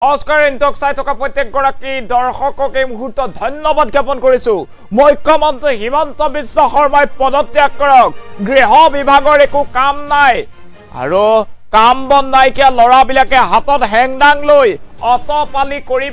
নমস্কাৰ ইণ্টক চাই থকা প্ৰত্যেকগৰাকী দৰ্শকক এই মুহূৰ্তত ধন্যবাদ জ্ঞাপন কৰিছো। মুখ্যমন্ত্ৰী হিমন্ত বিশ্ব শৰ্মাই পদত্যাগ কৰক। গৃহ বিভাগৰ একো কাম নাই আৰু কাম বন নাইকিয়া ল'ৰাবিলাকে হাতত হেংদাং লৈ অটপালি কৰি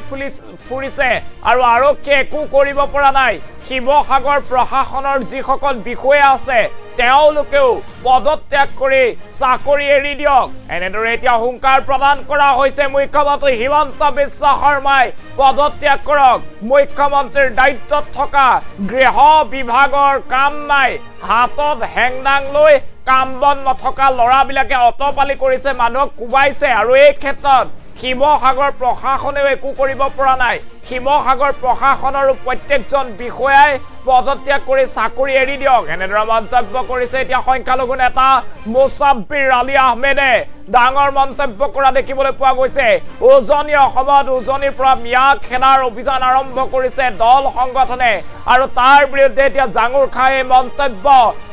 ফুৰিছে আৰু আৰক্ষীয়ে একো কৰিব পৰা নাই। শিৱসাগৰ প্ৰশাসনৰ যিসকল বিষয়া আছে তেওঁলোকেও পদত্যাগ কৰি চাকৰি এৰি দিয়ক। এনেদৰে এতিয়া হুংকাৰ প্ৰদান কৰা হৈছে মুখ্যমন্ত্ৰী হিমন্ত বিশ্ব শৰ্মাই পদত্যাগ কৰক। মুখ্যমন্ত্ৰীৰ দায়িত্বত থকা গৃহ বিভাগৰ কাম নাই, হাতত হেংদাং লৈ কাম বন নথকা ল'ৰাবিলাকে অটপালি কৰিছে, মানুহক কোবাইছে আৰু এই ক্ষেত্ৰত শিৱসাগৰ প্ৰশাসনেও একো কৰিব পৰা নাই। শিৱসাগৰ প্ৰশাসনৰ প্ৰত্যেকজন বিষয়াই পদত্যাগ কৰি চাকৰি এৰি দিয়ক। এনেদৰে মন্তব্য কৰিছে এতিয়া সংখ্যালঘু নেতা মুছাব্বিৰ আলী আহমেদে। ডাঙৰ মন্তব্য কৰা দেখিবলৈ পোৱা গৈছে। উজনি অসমত উজনিৰ পৰা মিয়া খেদাৰ অভিযান আৰম্ভ কৰিছে দল সংগঠনে আৰু তাৰ বিৰুদ্ধে এতিয়া জাঙুৰ খাই মন্তব্য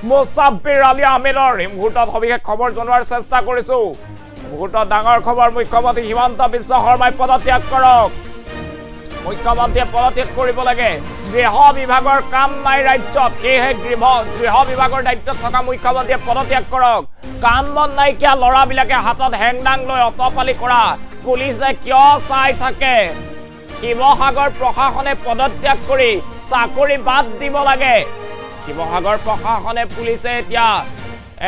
মুছাব্বিৰ আলী আহমেদৰ। এই মুহূৰ্তত সবিশেষ খবৰ জনোৱাৰ চেষ্টা কৰিছো। মুহূৰ্তত ডাঙৰ খবৰ, মুখ্যমন্ত্ৰী হিমন্ত বিশ্ব শৰ্মাই পদত্যাগ কৰক। মুখ্যমন্ত্ৰীয়ে পদত্যাগ কৰিব লাগে। গৃহ বিভাগৰ কাম নাই ৰাজ্যত, সেয়েহে গৃহ বিভাগৰ দায়িত্বত থকা মুখ্যমন্ত্ৰীয়ে পদত্যাগ কৰক। কাম বন নাইকিয়া ল'ৰাবিলাকে হাতত হেংদাং লৈ অটপালি কৰা পুলিচে কিয় চাই থাকে? শিৱসাগৰ প্ৰশাসনে পদত্যাগ কৰি চাকৰি বাদ দিব লাগে। শিৱসাগৰ প্ৰশাসনে পুলিচে এতিয়া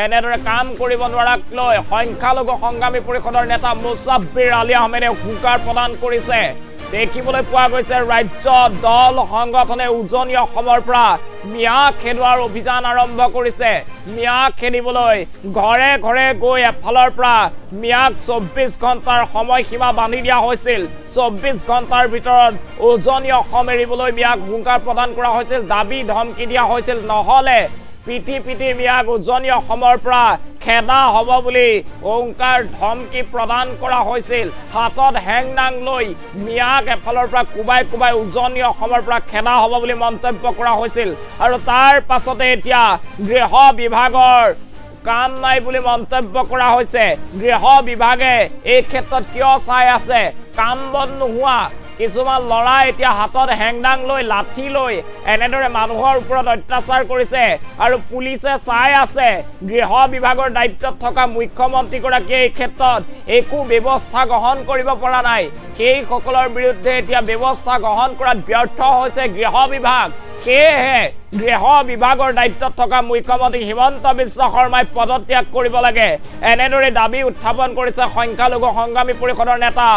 এনেদৰে কাম কৰিব নোৱাৰাক লৈ সংখ্যালঘু সংগ্ৰামী পৰিষদৰ নেতা মুছাব্বিৰ আলী আহমেদে হুংকাৰ প্ৰদান কৰিছে। দেখিবলৈ পোৱা গৈছে ৰাজ্য দল সংগঠনে উজনি অসমৰ পৰা মিয়া খেদোৱাৰ অভিযান আৰম্ভ কৰিছে। মিয়া খেদিবলৈ ঘৰে ঘৰে গৈ এফালৰ পৰা মিয়াক 24 ঘণ্টাৰ সময়সীমা বান্ধি দিয়া হৈছিল। 24 ঘণ্টাৰ ভিতৰত উজনি অসম এৰিবলৈ মিয়াক হুংকাৰ প্ৰদান কৰা হৈছিল, দাবী ধমকি দিয়া হৈছিল, নহলে পিটি মিয়াক উজনি অসমৰ পৰা খেদা হ'ব বুলি হুংকাৰ ধমকি প্ৰদান কৰা হৈছিল। হাতত হেংদাং লৈ মিয়াক এফালৰ পৰা কোবাই উজনি অসমৰ পৰা খেদা হ'ব বুলি মন্তব্য কৰা হৈছিল আৰু তাৰ পাছতে এতিয়া গৃহ বিভাগৰ কাম নাই বুলি মন্তব্য কৰা হৈছে। গৃহ বিভাগে এই ক্ষেত্ৰত কিয় চাই আছে? কাম বন নোহোৱা কিছুমান ল'ৰা এতিয়া হাতত হেংদাং লৈ লাঠি লৈ এনেদৰে মানুহৰ ওপৰত অত্যাচাৰ কৰিছে আৰু পুলিচে চাই আছে। গৃহ বিভাগৰ দায়িত্বত থকা মুখ্যমন্ত্ৰীগৰাকীয়ে এই ক্ষেত্ৰত একো ব্যৱস্থা গ্ৰহণ কৰিব পৰা নাই। সেইসকলৰ বিৰুদ্ধে এতিয়া ব্যৱস্থা গ্ৰহণ কৰাত ব্যৰ্থ হৈছে গৃহ বিভাগ। সেয়েহে গৃহ বিভাগৰ দায়িত্বত থকা মুখ্যমন্ত্ৰী হিমন্ত বিশ্ব শৰ্মাই পদত্যাগ কৰিব লাগে। এনেদৰে দাবী উত্থাপন কৰিছে সংখ্যালঘু সংগ্ৰামী পৰিষদৰ নেতা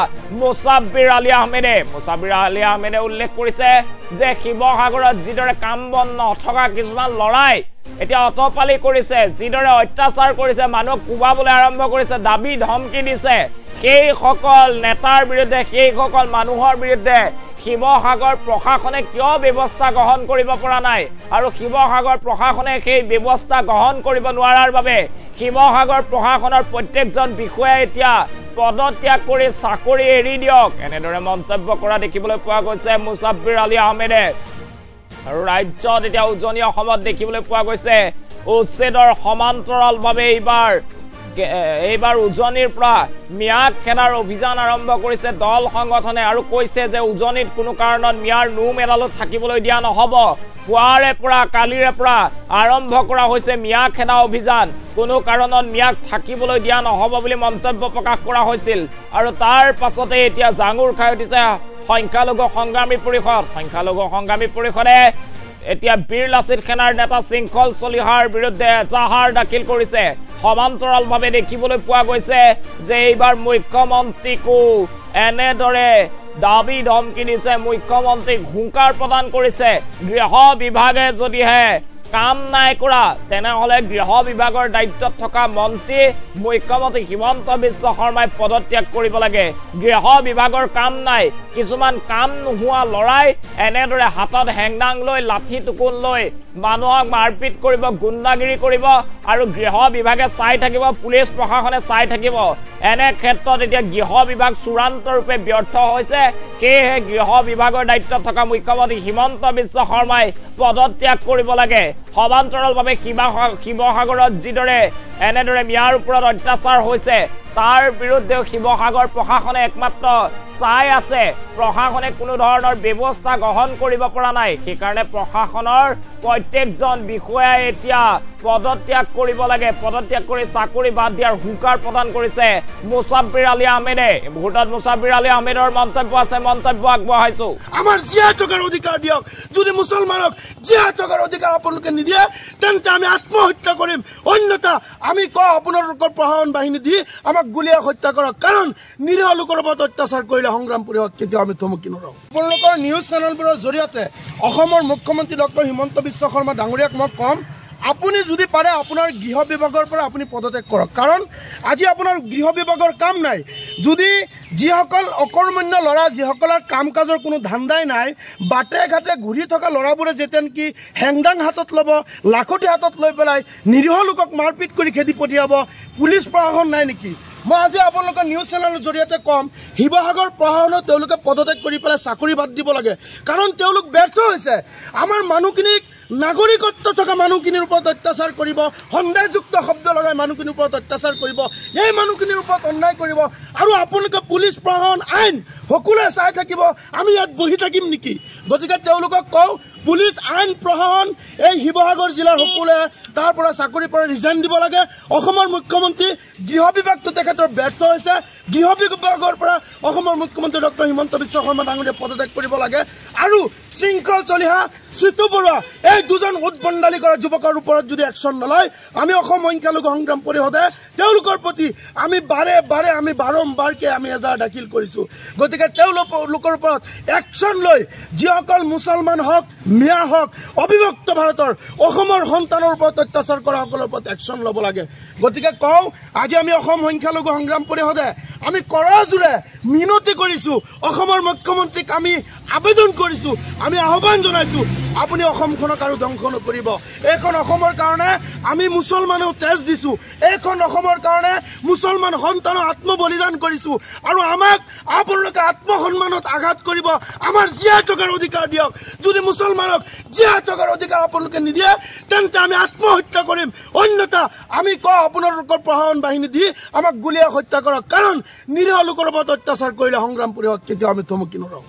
মুছাব্বিৰ আলী আহমেদে। মুছাব্বিৰ আলী আহমেদে উল্লেখ কৰিছে যে শিৱসাগৰত যিদৰে কাম বন নথকা কিছুমান ল'ৰাই এতিয়া অটপালি কৰিছে, যিদৰে অত্যাচাৰ কৰিছে, মানুহক কোবাবলৈ আৰম্ভ কৰিছে, দাবী ধমকি দিছে, সেইসকল নেতাৰ বিৰুদ্ধে, সেইসকল মানুহৰ বিৰুদ্ধে শিৱসাগৰ প্ৰশাসনে কিয় ব্যৱস্থা গ্ৰহণ কৰিব পৰা নাই আৰু শিৱসাগৰ প্ৰশাসনে সেই ব্যৱস্থা গ্ৰহণ কৰিব নোৱাৰাৰ বাবে শিৱসাগৰ প্ৰশাসনৰ প্ৰত্যেকজন বিষয়াই এতিয়া পদত্যাগ কৰি চাকৰি এৰি দিয়ক। এনেদৰে মন্তব্য কৰা দেখিবলৈ পোৱা গৈছে মুছাব্বিৰ আলী আহমেদে। আৰু ৰাজ্যত এতিয়া উজনি অসমত দেখিবলৈ পোৱা গৈছে উচ্ছেদৰ সমান্তৰালভাৱে এইবাৰ উজনিৰ পৰা মিয়াক খেদাৰ অভিযান আৰম্ভ কৰিছে দল সংগঠনে আৰু কৈছে যে উজনিত কোনো কাৰণত মিয়াৰ নোম এডালত থাকিবলৈ দিয়া নহ'ব। পুৱাৰে পৰা কালিৰে পৰা আৰম্ভ কৰা হৈছে মিয়া খেদা অভিযান। কোনো কাৰণত মিয়াক থাকিবলৈ দিয়া নহ'ব বুলি মন্তব্য প্ৰকাশ কৰা হৈছিল আৰু তাৰ পাছতে এতিয়া জাঙুৰ খাই উঠিছে সংখ্যালঘু সংগ্ৰামী পৰিষদ। সংখ্যালঘু সংগ্ৰামী পৰিষদে এতিয়া বীৰ লাচিত সেনাৰ নেতা শৃংখল চলিহাৰ বিৰুদ্ধে এজাহাৰ দাখিল কৰিছে। সমান্তৰালভাৱে দেখিবলৈ পোৱা গৈছে যে এইবাৰ মুখ্যমন্ত্ৰীকো এনেদৰে দাবী ধমকি দিছে, মুখ্যমন্ত্ৰীক হুংকাৰ প্ৰদান কৰিছে। গৃহ বিভাগে যদিহে কাম নাই কৰা তেনেহ'লে গৃহ বিভাগৰ দায়িত্বত থকা মন্ত্ৰী মুখ্যমন্ত্ৰী হিমন্ত বিশ্ব শৰ্মাই পদত্যাগ কৰিব লাগে। গৃহ বিভাগৰ কাম নাই, কিছুমান কাম নোহোৱা ল'ৰাই এনেদৰে হাতত হেংদাং লৈ লাঠি টুকুন লৈ মানুহক মাৰপিট কৰিব, গুণ্ডাগিৰি কৰিব আৰু গৃহ বিভাগে চাই থাকিব, পুলিচ প্ৰশাসনে চাই থাকিব। এনে ক্ষেত্ৰত এতিয়া গৃহ বিভাগ চূড়ান্তৰূপে ব্যৰ্থ হৈছে। সেয়েহে গৃহ বিভাগৰ দায়িত্বত থকা মুখ্যমন্ত্ৰী হিমন্ত বিশ্ব শৰ্মাই পদত্যাগ কৰিব লাগে। সমান্তৰালভাৱে শিৱসাগৰত যিদৰে এনেদৰে মিয়াৰ ওপৰত অত্যাচাৰ হৈছে তাৰ বিৰুদ্ধে শিৱসাগৰ প্ৰশাসনে একমাত্ৰ চাই আছে প্ৰশাসনে কোনো ধৰণৰ ব্যৱস্থা গ্ৰহণ কৰিব পৰা নাই সেইকাৰণে প্ৰশাসনৰ প্ৰত্যেকজন বিষয়াই এতিয়া পদত্যাগ কৰিব লাগে পদত্যাগ কৰি চাকৰি বাদ দিয়াৰ হুকাৰ প্ৰদান কৰিছে মুছাব্বিৰ আলী আহমেদে ভোটত মুছাব্বিৰ আলী আহমেদৰ মন্তব্য আছে মন্তব্য আগবঢ়াইছো আমাৰ জিয়া থকাৰ অধিকাৰ দিয়ক যদি মুছলমানক জিয়া থকাৰ অধিকাৰ আপোনালোকে নিদিয়ে তেন্তে আমি আত্মহত্যা কৰিম অন্যথা আমি আপোনালোকৰ প্ৰশাসন বাহিনী দি আমাক গুলীয়া হত্যা কৰক কাৰণ নিৰীহ লোকৰ ওপৰত অত্যাচাৰ কৰিলে সংগ্ৰাম পৰিষদ কেতিয়াও আমি থমকি নৰওঁ আপোনালোকৰ নিউজ চেনেলবোৰৰ জৰিয়তে অসমৰ মুখ্যমন্ত্ৰী ডক্টৰ হিমন্ত বিশ্ব শৰ্মা ডাঙৰীয়াক মই কম আপুনি যদি পাৰে আপোনাৰ গৃহ বিভাগৰ পৰা আপুনি পদত্যাগ কৰক কাৰণ আজি আপোনাৰ গৃহ বিভাগৰ কাম নাই যদি যিসকল অকৰ্মণ্য ল'ৰা যিসকলৰ কাম কাজৰ কোনো ধান্দাই নাই বাটে ঘাটে ঘূৰি থকা ল'ৰাবোৰে যেতেন কি হেংদাং হাতত ল'ব লাখতি হাতত লৈ পেলাই নিৰীহ লোকক মাৰপিট কৰি খেদি পঠিয়াব পুলিচ প্ৰশাসন নাই নেকি মই আজি আপোনালোকৰ নিউজ চেনেলৰ জৰিয়তে কম শিৱসাগৰ প্ৰশাসনক তেওঁলোকে পদত্যাগ কৰি পেলাই চাকৰি বাদ দিব লাগে কাৰণ তেওঁলোক ব্যৰ্থ হৈছে আমাৰ মানুহখিনিক নাগৰিকত্ব থকা মানুহখিনিৰ ওপৰত অত্যাচাৰ কৰিব সন্দেহযুক্ত শব্দ লগাই মানুহখিনিৰ ওপৰত অত্যাচাৰ কৰিব এই মানুহখিনিৰ ওপৰত অন্যায় কৰিব আৰু আপোনালোকে পুলিচ প্ৰশাসন আইন সকলোৱে চাই থাকিব আমি ইয়াত বহি থাকিম নেকি গতিকে তেওঁলোকক কওঁ পুলিচ আইন প্ৰশাসন এই শিৱসাগৰ জিলাৰ সকলোৱে তাৰ পৰা চাকৰিৰ পৰা ৰিজাইন দিব লাগে অসমৰ মুখ্যমন্ত্ৰী গৃহ বিভাগটো তেখেতৰ ব্যৰ্থ হৈছে গৃহ বিভাগৰ পৰা অসমৰ মুখ্যমন্ত্ৰী ডক্টৰ হিমন্ত বিশ্ব শৰ্মা ডাঙৰীয়াই পদত্যাগ কৰিব লাগে আৰু শৃংখল চলিহা চিতু বৰুৱা এই দুজন উদ্ভণ্ডালি কৰা যুৱকৰ ওপৰত যদি একশ্যন নলয় আমি অসম সংখ্যালঘু সংগ্ৰাম পৰিষদে তেওঁলোকৰ প্ৰতি আমি বাৰম্বাৰকে আমি এজাহাৰ দাখিল কৰিছোঁ গতিকে তেওঁলোকৰ ওপৰত একশ্যন লৈ যিসকল মুছলমান হওক মিয়া হওক অবিভক্ত ভাৰতৰ অসমৰ সন্তানৰ ওপৰত অত্যাচাৰ কৰা সকলৰ ওপৰত একশ্যন ল'ব লাগে গতিকে কওঁ আজি আমি অসম সংখ্যালঘু সংগ্ৰাম পৰিষদে আমি কৰজোৰে মিনতি কৰিছোঁ অসমৰ মুখ্যমন্ত্ৰীক আমি আবেদন কৰিছোঁ আমি আহ্বান জনাইছোঁ আপুনি অসমখনক আৰু ধ্বংস নকৰিব এইখন অসমৰ কাৰণে আমি মুছলমানেও তেজ দিছোঁ এইখন অসমৰ কাৰণে মুছলমান সন্তানক আত্মবলিদান কৰিছোঁ আৰু আমাক আপোনালোকে আত্মসন্মানত আঘাত কৰিব আমাৰ জীয়াই থকাৰ অধিকাৰ দিয়ক যদি মুছলমানক জীয়াই থকাৰ অধিকাৰ আপোনালোকে নিদিয়ে তেন্তে আমি আত্মহত্যা কৰিম অন্যথা আমি আপোনালোকৰ প্ৰশাসন বাহিনী দি আমাক গুলীয়া হত্যা কৰক কাৰণ নিৰীহ লোকৰ ওপৰত অত্যাচাৰ কৰিলে সংগ্ৰাম পৰিষদ কেতিয়াও আমি থমকি নৰওঁ